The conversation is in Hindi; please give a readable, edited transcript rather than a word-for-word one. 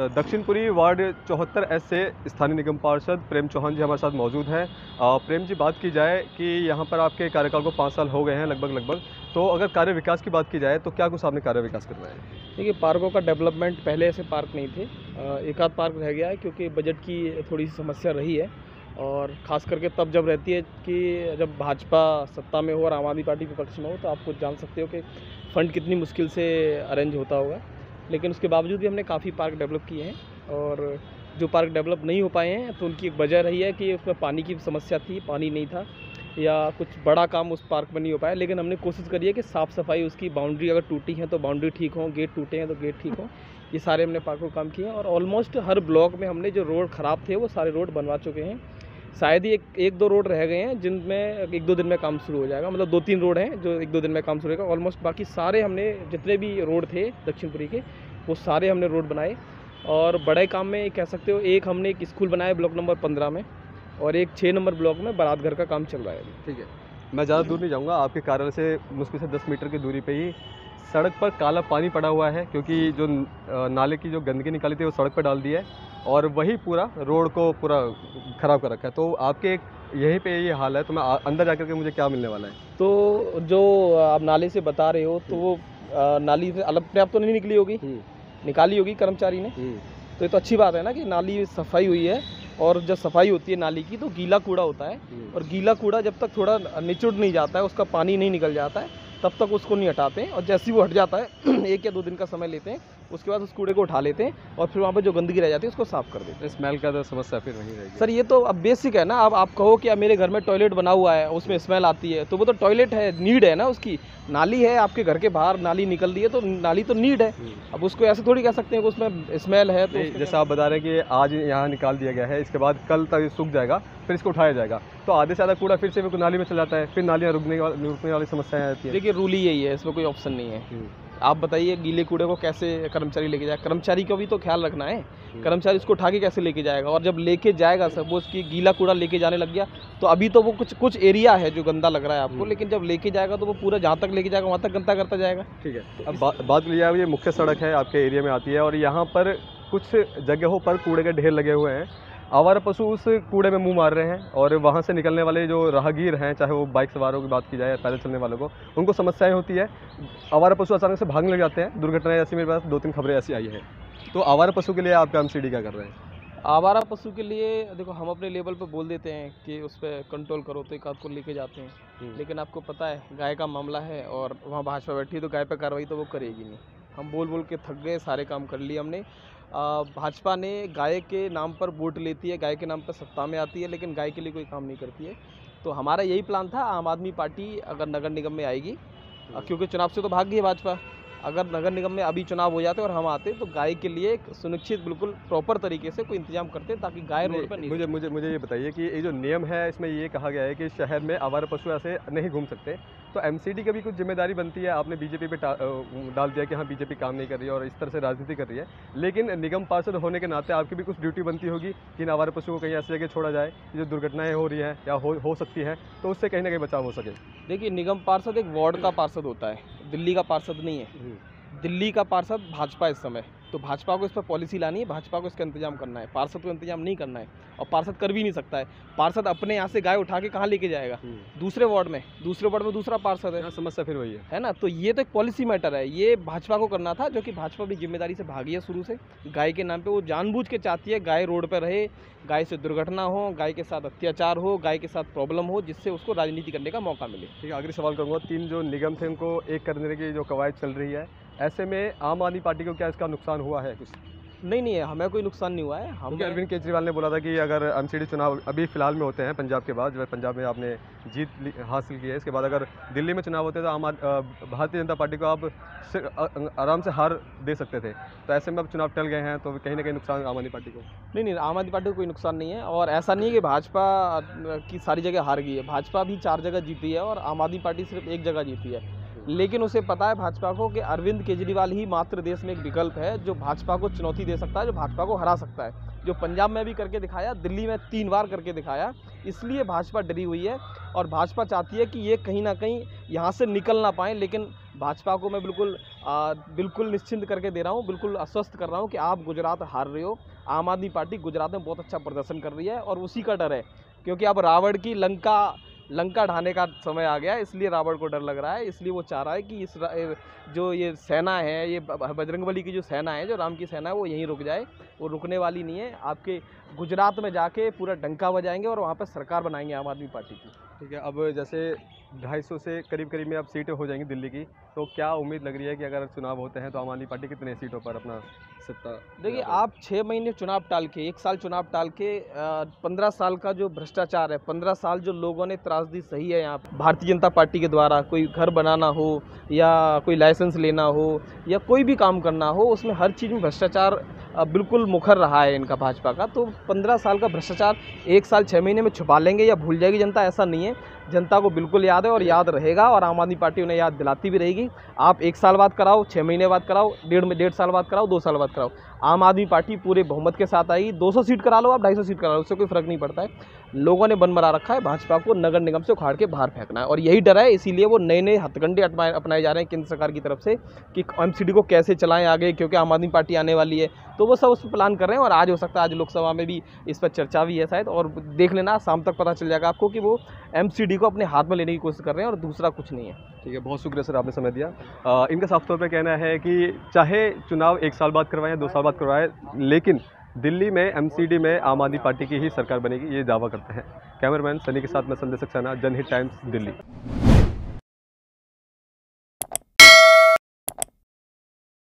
दक्षिणपुरी वार्ड 74 से स्थानीय निगम पार्षद प्रेम चौहान जी हमारे साथ मौजूद हैं। प्रेम जी, बात की जाए कि यहाँ पर आपके कार्यकाल को 5 साल हो गए हैं लगभग, तो अगर कार्य विकास की बात की जाए तो क्या कुछ आपने कार्य विकास करवाया है? देखिए, पार्कों का डेवलपमेंट पहले ऐसे पार्क नहीं थे। एक आध पार्क रह गया है क्योंकि बजट की थोड़ी सी समस्या रही है, और ख़ास करके तब जब रहती है कि जब भाजपा सत्ता में हो और आम आदमी पार्टी विपक्ष में हो, तो आप खुद जान सकते हो कि फ़ंड कितनी मुश्किल से अरेंज होता होगा। लेकिन उसके बावजूद भी हमने काफ़ी पार्क डेवलप किए हैं, और जो पार्क डेवलप नहीं हो पाए हैं तो उनकी एक वजह रही है कि उसमें पानी की समस्या थी, पानी नहीं था, या कुछ बड़ा काम उस पार्क में नहीं हो पाया। लेकिन हमने कोशिश करी है कि साफ़ सफाई, उसकी बाउंड्री अगर टूटी है तो बाउंड्री ठीक हो, गेट टूटे हैं तो गेट ठीक हो, ये सारे हमने पार्कों को काम किए हैं। और ऑलमोस्ट हर ब्लॉक में हमने जो रोड ख़राब थे वो सारे रोड बनवा चुके हैं। शायद ही एक दो रोड रह गए हैं जिनमें 1-2 दिन में काम शुरू हो जाएगा। मतलब 2-3 रोड हैं जो 1-2 दिन में काम शुरू होगा। ऑलमोस्ट बाकी सारे हमने, जितने भी रोड थे दक्षिणपुरी के, वो सारे हमने रोड बनाए। और बड़े काम में कह सकते हो, एक हमने एक स्कूल बनाया ब्लॉक नंबर 15 में, और एक 6 नंबर ब्लॉक में बारात घर का काम चल रहा है अभी। ठीक है, मैं ज़्यादा दूर नहीं जाऊँगा। आपके कार्यालय से मुश्किल से 10 मीटर की दूरी पे ही सड़क पर काला पानी पड़ा हुआ है, क्योंकि जो नाले की जो गंदगी निकाली थी वो सड़क पर डाल दी है, और वही पूरा रोड को पूरा ख़राब कर रखा है। तो आपके यहीं पे ये हाल है, तो मैं अंदर जाकर के मुझे क्या मिलने वाला है? तो जो आप नाले से बता रहे हो, तो वो नाली से अलग अपने आप तो नहीं निकली होगी, निकाली होगी कर्मचारी ने। तो ये तो अच्छी बात है ना कि नाली सफाई हुई है। और जब सफाई होती है नाली की तो गीला कूड़ा होता है, और गीला कूड़ा जब तक थोड़ा निचुड़ नहीं जाता है, उसका पानी नहीं निकल जाता है, तब तक उसको नहीं हटाते हैं। और जैसे ही वो हट जाता है 1 या 2 दिन का समय लेते हैं, उसके बाद उस कूड़े को उठा लेते हैं और फिर वहाँ पे जो गंदगी रह जाती है उसको साफ़ कर देते हैं। स्मेल का तो समस्या फिर नहीं रहेगी? सर, ये तो अब बेसिक है ना। अब आप कहो कि अब मेरे घर में टॉयलेट बना हुआ है, उसमें स्मेल आती है, तो वो तो टॉयलेट है, नीड है ना उसकी। नाली है आपके घर के बाहर, नाली निकल रही है तो नाली तो नीड है। अब उसको ऐसे थोड़ी कह सकते हैं कि उसमें स्मेल है। तो जैसे आप बता रहे हैं कि आज यहाँ निकाल दिया गया है, इसके बाद कल तक सूख जाएगा, फिर इसको उठाया जाएगा, तो आधे से ज़्यादा कूड़ा फिर से नाली में चला जाता है, फिर नालियाँ रुकने वाली समस्याएं आती है। देखिए, रूल ही यही है, इसमें कोई ऑप्शन नहीं है। आप बताइए, गीले कूड़े को कैसे कर्मचारी लेके जाए? कर्मचारी का भी तो ख्याल रखना है। कर्मचारी उसको उठा के कैसे लेके जाएगा? और जब लेके जाएगा, सपोज कि गीला कूड़ा लेके जाने लग गया, तो अभी तो वो कुछ एरिया है जो गंदा लग रहा है आपको, लेकिन जब लेके जाएगा तो वो पूरा जहाँ तक लेके जाएगा वहाँ तक गंदा करता जाएगा। ठीक है, अब बात लीजिए, ये मुख्य सड़क है, आपके एरिया में आती है, और यहाँ पर कुछ जगहों पर कूड़े के ढेर लगे हुए हैं। आवारा पशु उस कूड़े में मुंह मार रहे हैं, और वहाँ से निकलने वाले जो राहगीर हैं, चाहे वो बाइक सवारों की बात की जाए या पैदल चलने वालों को, उनको समस्याएं होती है। आवारा पशु अचानक से भागने लग जाते हैं, दुर्घटनाएं ऐसी मेरे पास 2-3 खबरें ऐसी आई हैं। तो आवारा पशु के लिए आपका एमसीडी क्या कर रहे हैं? आवारा पशु के लिए देखो, हम अपने लेवल पे बोल देते हैं कि उस पर कंट्रोल करो, तो एक आध को लेके जाते हैं। लेकिन आपको पता है, गाय का मामला है और वहाँ भाजपा बैठी है, तो गाय पे कार्रवाई तो वो करेगी नहीं। हम बोल बोल के थक गए, सारे काम कर लिए हमने। भाजपा ने गाय के नाम पर वोट लेती है, गाय के नाम पर सत्ता में आती है, लेकिन गाय के लिए कोई काम नहीं करती है। तो हमारा यही प्लान था, आम आदमी पार्टी अगर नगर निगम में आएगी, क्योंकि चुनाव से तो भाग गई है भाजपा, अगर नगर निगम में अभी चुनाव हो जाते और हम आते, तो गाय के लिए एक सुनिश्चित बिल्कुल प्रॉपर तरीके से कोई इंतजाम करते, ताकि गाय रोड पर नहीं। मुझे ये बताइए कि ये जो नियम है, इसमें ये कहा गया है कि शहर में आवारा पशु ऐसे नहीं घूम सकते, तो एमसीडी की भी कुछ जिम्मेदारी बनती है। आपने बीजेपी पे डाल दिया कि हाँ, बीजेपी काम नहीं कर रही है और इस तरह से राजनीति कर रही है, लेकिन निगम पार्षद होने के नाते आपकी भी कुछ ड्यूटी बनती होगी कि इन आवारा पशुओं को कहीं ऐसी जगह छोड़ा जाए जो दुर्घटनाएं हो रही हैं या हो सकती हैं, तो उससे कहीं ना कहीं बचाव हो सके। देखिए, निगम पार्षद एक वार्ड का पार्षद होता है, दिल्ली का पार्षद नहीं है। दिल्ली का पार्षद भाजपा इस समय, तो भाजपा को इस पर पॉलिसी लानी है, भाजपा को इसका इंतजाम करना है, पार्षद को इंतजाम नहीं करना है। और पार्षद कर भी नहीं सकता है। पार्षद अपने यहाँ से गाय उठा के कहाँ लेके जाएगा? दूसरे वार्ड में दूसरा पार्षद है। समस्या फिर वही है ना। तो ये तो एक पॉलिसी मैटर है, ये भाजपा को करना था, जो कि भाजपा भी जिम्मेदारी से भागी है शुरू से। गाय के नाम पे वो जानबूझ के चाहती है गाय रोड पर रहे, गाय से दुर्घटना हो, गाय के साथ अत्याचार हो, गाय के साथ प्रॉब्लम हो, जिससे उसको राजनीति करने का मौका मिले। ठीक है, आखिरी सवाल करूँगा। 3 जो निगम थे उनको एक करने की जो कवायद चल रही है, ऐसे में आम आदमी पार्टी को क्या इसका नुकसान हुआ है कुछ? नहीं, हमें कोई नुकसान नहीं हुआ है। क्योंकि अरविंद केजरीवाल ने बोला था कि अगर एमसीडी चुनाव अभी फिलहाल में होते हैं पंजाब के बाद, जो पंजाब में आपने जीत हासिल की है, इसके बाद अगर दिल्ली में चुनाव होते हैं तो भारतीय जनता पार्टी को आप आराम से हार दे सकते थे। तो ऐसे में अब चुनाव टल गए हैं, तो कहीं ना कहीं नुकसान आम आदमी पार्टी को? नहीं, आम आदमी पार्टी को कोई नुकसान नहीं है। और ऐसा नहीं है कि भाजपा की सारी जगह हार गई है। भाजपा भी 4 जगह जीती है और आम आदमी पार्टी सिर्फ 1 जगह जीती है। लेकिन उसे पता है भाजपा को कि अरविंद केजरीवाल ही मात्र देश में एक विकल्प है जो भाजपा को चुनौती दे सकता है, जो भाजपा को हरा सकता है। जो पंजाब में भी करके दिखाया, दिल्ली में 3 बार करके दिखाया। इसलिए भाजपा डरी हुई है और भाजपा चाहती है कि ये कहीं ना कहीं यहाँ से निकल ना पाएँ। लेकिन भाजपा को मैं बिल्कुल निश्चिंत करके दे रहा हूँ, बिल्कुल आश्वस्त कर रहा हूँ कि आप गुजरात हार रहे हो। आम आदमी पार्टी गुजरात में बहुत अच्छा प्रदर्शन कर रही है और उसी का डर है, क्योंकि अब रावण की लंका ढाने का समय आ गया है, इसलिए रावण को डर लग रहा है। इसलिए वो चाह रहा है कि जो ये सेना है, ये बजरंगबली की जो सेना है, जो राम की सेना है, वो यहीं रुक जाए। वो रुकने वाली नहीं है। आपके गुजरात में जाके पूरा डंका बजाएंगे और वहाँ पर सरकार बनाएंगे आम आदमी पार्टी की। ठीक है, अब जैसे 250 से करीब में अब सीटें हो जाएंगी दिल्ली की, तो क्या उम्मीद लग रही है कि अगर चुनाव होते हैं तो आम आदमी पार्टी कितने सीटों पर अपना सत्ता? देखिए, आप 6 महीने चुनाव टाल के, 1 साल चुनाव टाल के 15 साल का जो भ्रष्टाचार है, 15 साल जो लोगों ने त्रासदी सही है यहाँ भारतीय जनता पार्टी के द्वारा, कोई घर बनाना हो या कोई लाइसेंस लेना हो या कोई भी काम करना हो, उसमें हर चीज़ में भ्रष्टाचार बिल्कुल मुखर रहा है इनका भाजपा का। तो 15 साल का भ्रष्टाचार 1 साल 6 महीने में छुपा लेंगे या भूल जाएगी जनता, ऐसा नहीं है। जनता को बिल्कुल याद है और याद रहेगा, और आम आदमी पार्टी उन्हें याद दिलाती भी रहेगी। आप 1 साल बाद कराओ, 6 महीने बाद कराओ, डेढ़ साल बाद कराओ, 2 साल बाद कराओ, आम आदमी पार्टी पूरे बहुमत के साथ आएगी। 200 सीट करा लो, आप 250 सीट करा लो, उससे कोई फर्क नहीं पड़ता है। लोगों ने बन बना रखा है, भाजपा को नगर निगम से उखाड़ के बाहर फेंकना है, और यही डर है। इसीलिए वो नए हथकंडे अपनाए जा रहे हैं केंद्र सरकार की तरफ से कि एमसीडी को कैसे चलाएं आगे, क्योंकि आम आदमी पार्टी आने वाली है। तो वो सब उस पर प्लान कर रहे हैं, और आज हो सकता है, आज लोकसभा में भी इस पर चर्चा भी है शायद, और देख लेना शाम तक पता चल जाएगा आपको कि वो एमसीडी को अपने हाथ में लेने की कोशिश कर रहे हैं, और दूसरा कुछ नहीं है। ठीक है, बहुत शुक्रिया सर, आपने समय दिया। इनका साफ तौर पे कहना है कि चाहे चुनाव 1 साल बाद करवाएं, 2 साल बाद करवाएं, लेकिन दिल्ली में एमसीडी में आम आदमी पार्टी की ही सरकार बनेगी, ये दावा करते हैं। कैमरामैन सनी के साथ मैं संदेश सक्सेना, जनहित टाइम्स, दिल्ली।